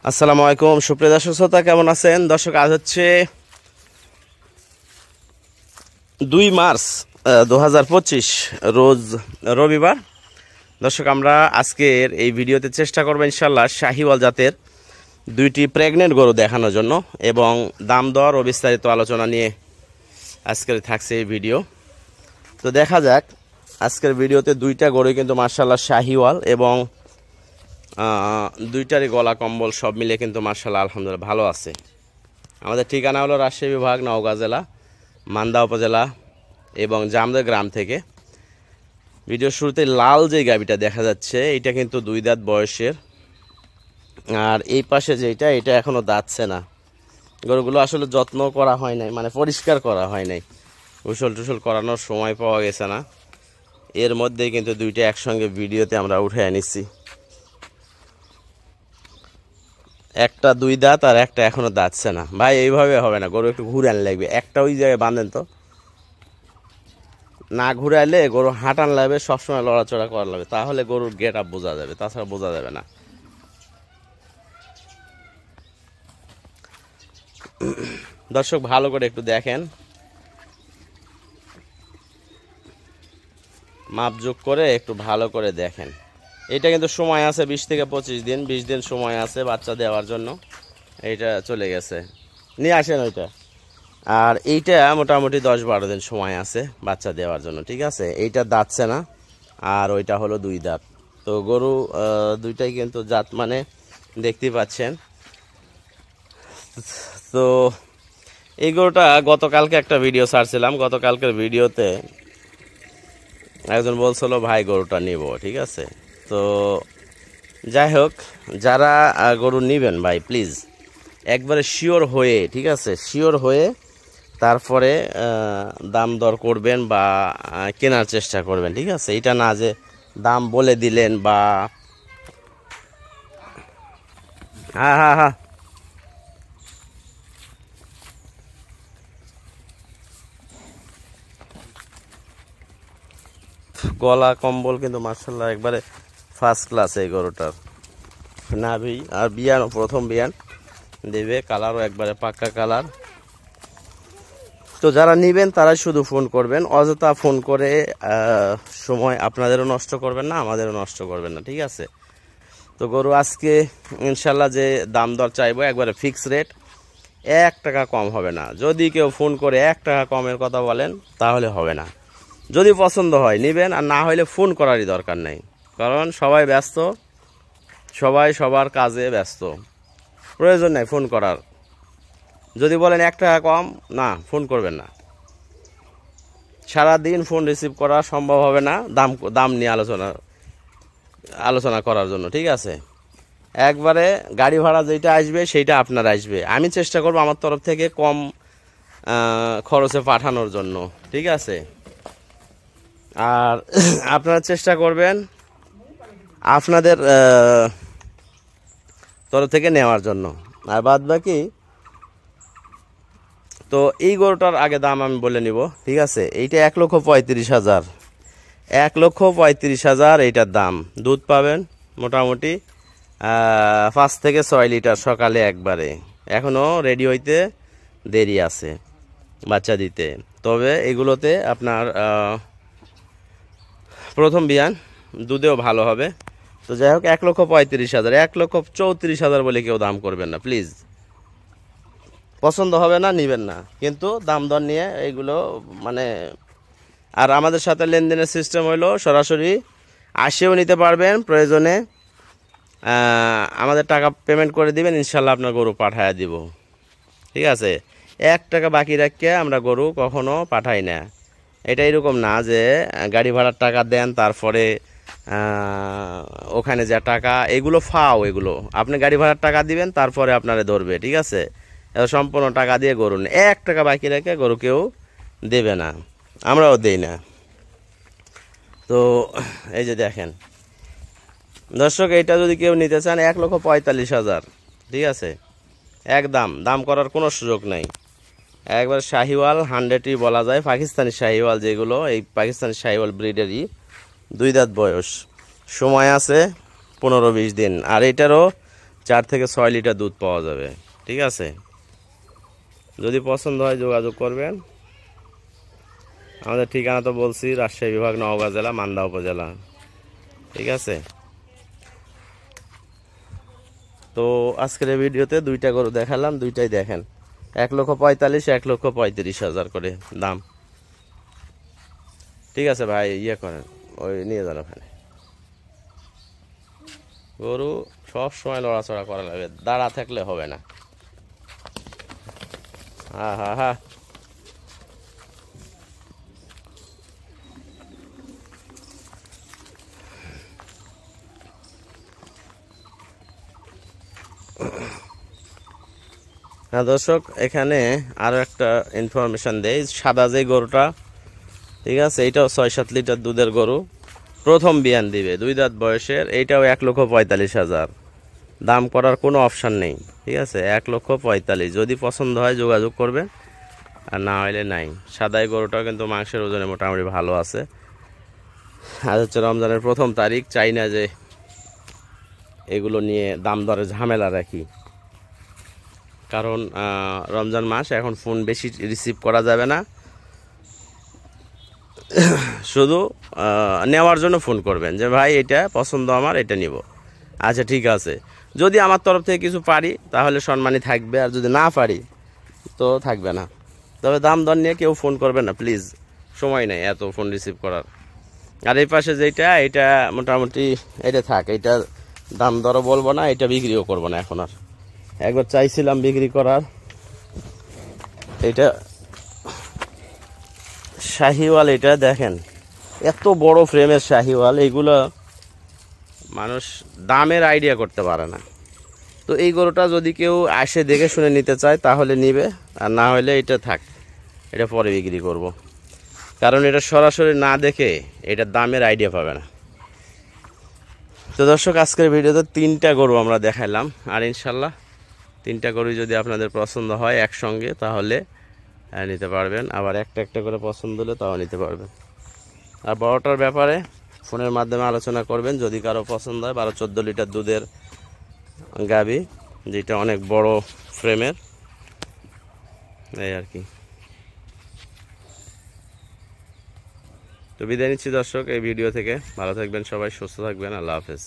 আসসালামু আলাইকুম সুপ্রিয় দর্শক শ্রোতা, কেমন আছেন দর্শক? আজ হচ্ছে 2 মার্চ 2025 রোজ রবিবার। দর্শক, আমরা আজকের এই ভিডিওতে চেষ্টা করব ইনশাল্লাহ শাহিওয়াল জাতের 2টি প্রেগনেন্ট গরু দেখানোর জন্য এবং দাম দর ও বিস্তারিত আলোচনা নিয়ে আজকের থাকছে এই ভিডিও। তো দেখা যাক, আজকের ভিডিওতে 2টা গরু কিন্তু মার্শাল্লাহ শাহিওয়াল এবং দুইটারই গলা কম্বল সব মিলে কিন্তু মার্শাল্লাহ আলহামদুলিল্লাহ ভালো আছে। আমাদের ঠিকানা হলো রাজশাহী বিভাগ, নওগাঁ জেলা, মান্দা উপজেলা এবং জামদের গ্রাম থেকে। ভিডিওর শুরুতে লাল যে গাভীটা দেখা যাচ্ছে এটা কিন্তু 2 দাঁত বয়সের, আর এই পাশে যেটা এটা এখনও দাঁতছে না। গরুগুলো আসলে যত্ন করা হয় নাই, মানে পরিষ্কার করা হয় নাই, উসল টুসল করানোর সময় পাওয়া গেছে না। এর মধ্যেই কিন্তু 2টা একসঙ্গে ভিডিওতে আমরা উঠে আনিছি। একটা 2 দাঁত আর একটা এখনো দাঁতছে না। ভাই এইভাবে হবে না, গরু একটু ঘুরান লাগবে, একটা ওই জায়গায় বাঁধেন তো। না ঘুরাইলে গরু হাঁটান লাগবে, সবসময় লড়াচড়া করা লাগবে, তাহলে গরুর গেট আপ বোঝা যাবে, তাছাড়া বোঝা যাবে না। দর্শক ভালো করে একটু দেখেন, মাপযোগ করে একটু ভালো করে দেখেন। এটা কিন্তু সময় আছে 20 থেকে 25 দিন, 20 দিন সময় আছে বাচ্চা দেওয়ার জন্য। এইটা চলে গেছে, নিয়ে আসেন ওইটা। আর এইটা মোটামুটি 10-12 দিন সময় আছে বাচ্চা দেওয়ার জন্য, ঠিক আছে। এইটা দাঁতছে না, আর ওইটা হলো 2 দাঁত। তো গরু দুইটাই কিন্তু জাত মানে দেখতেই পাচ্ছেন। তো এই গরুটা গতকালকে একটা ভিডিও ছাড়ছিলাম, গতকালকের ভিডিওতে একজন বলছিল ভাই গরুটা নিব, ঠিক আছে। তো যাই হোক, যারা গরু নেবেন ভাই প্লিজ একবারে শিওর হয়ে, ঠিক আছে, শিওর হয়ে তারপরে দাম দর করবেন বা কেনার চেষ্টা করবেন, ঠিক আছে। এটা না যে দাম বলে দিলেন বা হ্যাঁ গলা কম্বল কিন্তু মার্শাল্লাহ একবারে ফার্স্ট ক্লাস এই গরুটার। নাভি আর বিয়ান, প্রথম বিয়ান দেবে, কালারও একবারে পাক্কা কালার। তো যারা নেবেন তারাই শুধু ফোন করবেন, অযথা ফোন করে সময় আপনাদেরও নষ্ট করবেন না, আমাদেরও নষ্ট করবেন না, ঠিক আছে। তো গরু আজকে ইনশাল্লাহ যে দাম দর চাইবো একবারে ফিক্স রেট, 1 টাকা কম হবে না। যদি কেউ ফোন করে 1 টাকা কমের কথা বলেন তাহলে হবে না। যদি পছন্দ হয় নেবেন, আর না হলে ফোন করারই দরকার নেই, কারণ সবাই ব্যস্ত, সবাই সবার কাজে ব্যস্ত, প্রয়োজন নেই ফোন করার। যদি বলেন 1 টাকা কম, না, ফোন করবেন না। সারাদিন ফোন রিসিভ করা সম্ভব হবে না দাম নিয়ে আলোচনা করার জন্য, ঠিক আছে। একবারে গাড়ি ভাড়া যেটা আসবে সেইটা আপনার আসবে। আমি চেষ্টা করব আমার তরফ থেকে কম খরচে পাঠানোর জন্য, ঠিক আছে। আর আপনারা চেষ্টা করবেন আপনাদের তরফ থেকে নেওয়ার জন্য। আর বাদ বাকি তো এই গরুটার আগে দাম আমি বলে নিব, ঠিক আছে। এইটা 1,35,000, 1,35,000 এইটার দাম। দুধ পাবেন মোটামুটি 5 থেকে 6 লিটার সকালে একবারে। এখনও রেডি হইতে দেরি আছে বাচ্চা দিতে, তবে এগুলোতে আপনার প্রথম বিয়ান, দুধেও ভালো হবে। তো যাই হোক, 1,35,000, 1,34,000 বলে কেউ দাম করবেন না প্লিজ। পছন্দ হবে না, নেবেন না, কিন্তু দাম দর নিয়ে এইগুলো মানে। আর আমাদের সাথে লেনদেনের সিস্টেম হলো সরাসরি আসেও নিতে পারবেন, প্রয়োজনে আমাদের টাকা পেমেন্ট করে দিবেন, ইনশাল্লাহ আপনার গরু পাঠায় দিব, ঠিক আছে। 1 টাকা বাকি রাখিয়ে আমরা গরু কখনো পাঠাই না। এটা এরকম না যে গাড়ি ভাড়ার টাকা দেন তারপরে ওখানে যা টাকা, এগুলো ফাও, এগুলো আপনি গাড়ি ভাড়ার টাকা দিবেন তারপরে আপনারে ধরবে, ঠিক আছে। সম্পূর্ণ টাকা দিয়ে গরু 1 টাকা বাকি রেখে গরু কেউ দেবে না, আমরাও দেই না। তো এই যে দেখেন দর্শক, এইটা যদি কেউ নিতে চান 1,45,000, ঠিক আছে। একদম দাম করার কোনো সুযোগ নাই। একবার শাহিওয়াল 100ই বলা যায়, পাকিস্তানি শাহিওয়াল যেগুলো, এই পাকিস্তানি শাহিওয়াল ব্রিডেরই 2 দাঁত বয়স, সময় আছে 15-20 দিন। আর এটারও 4 থেকে 6 লিটার দুধ পাওয়া যাবে। ঠিক আছে, যদি পছন্দ হয় যোগাযোগ করবেন। আমাদের ঠিকানা তো বলছি, রাজশাহী বিভাগ, নওগাঁ জেলা, মান্দা উপজেলা। ঠিক আছে, তো আজকের এই ভিডিওতে 2টা গরু দেখালাম, 2টাই দেখেন 1,45,000 1,35,000 করে দাম। ঠিক আছে ভাই, ইয়ে করেন, ওই নিয়ে যান ওখানে। গরু সব সময় লড়াচড়া করা লাগবে, দাঁড়া থাকলে হবে না। হ্যাঁ হ্যাঁ হ্যাঁ, হ্যাঁ দর্শক, এখানে আরো একটা ইনফরমেশন দেই। সাদা যে গরুটা, ঠিক আছে, এইটাও 6-7 লিটার দুধের গরু, প্রথম বিয়ান দিবে, 2 দাঁত বয়সের। এইটাও 1,45,000, দাম করার কোনো অপশান নেই। ঠিক আছে, 1,45,000, যদি পছন্দ হয় যোগাযোগ করবেন, আর না হলে নাই। সাদাই গরুটাও কিন্তু মাংসের ওজনে মোটামুটি ভালো আছে। আজ হচ্ছে রমজানের 1ম তারিখ, চাই না যে এগুলো নিয়ে দাম দরে ঝামেলা রাখি, কারণ রমজান মাস, এখন ফোন বেশি রিসিভ করা যাবে না। শুধু নেওয়ার জন্য ফোন করবেন যে ভাই এটা পছন্দ আমার, এটা নিব। আচ্ছা ঠিক আছে, যদি আমার তরফ থেকে কিছু পারি তাহলে সম্মানী থাকবে, আর যদি না পারি তো থাকবে না। তবে দাম দর নিয়ে কেউ ফোন করবে না প্লিজ, সময় নেই এত ফোন রিসিভ করার। আর এই পাশে যেটা, এটা মোটামুটি এটা থাক, এটা দাম দরও বলবো না, এটা বিক্রিও করবো না এখন। আর একবার চাইছিলাম বিক্রি করার, এটা শাহিওয়াল, এটা দেখেন এত বড় ফ্রেমের শাহিওয়াল, এইগুলো মানুষ দামের আইডিয়া করতে পারে না। তো এই গরুটা যদি কেউ আসে দেখে শুনে নিতে চায় তাহলে নিবে, আর না হলে এটা থাক, এটা পরে বিক্রি করব। কারণ এটা সরাসরি না দেখে এটার দামের আইডিয়া পাবে না। তো দর্শক, আজকের ভিডিওতে 3টা গরু আমরা দেখাইলাম, আর ইনশাল্লাহ 3টা গরু যদি আপনাদের পছন্দ হয় একসঙ্গে তাহলে নিতে পারবেন, আবার একটা একটা করে পছন্দ হলে তাও নিতে পারবেন। আর বড়টার ব্যাপারে ফোনের মাধ্যমে আলোচনা করবেন, যদি কারো পছন্দ হয়। 12-14 লিটার দুধের গাভী, যেটা অনেক বড় ফ্রেমের, এই আর কি। তো বিদায় নিচ্ছি দর্শক এই ভিডিও থেকে। ভালো থাকবেন সবাই, সুস্থ থাকবেন, আল্লাহ হাফেজ।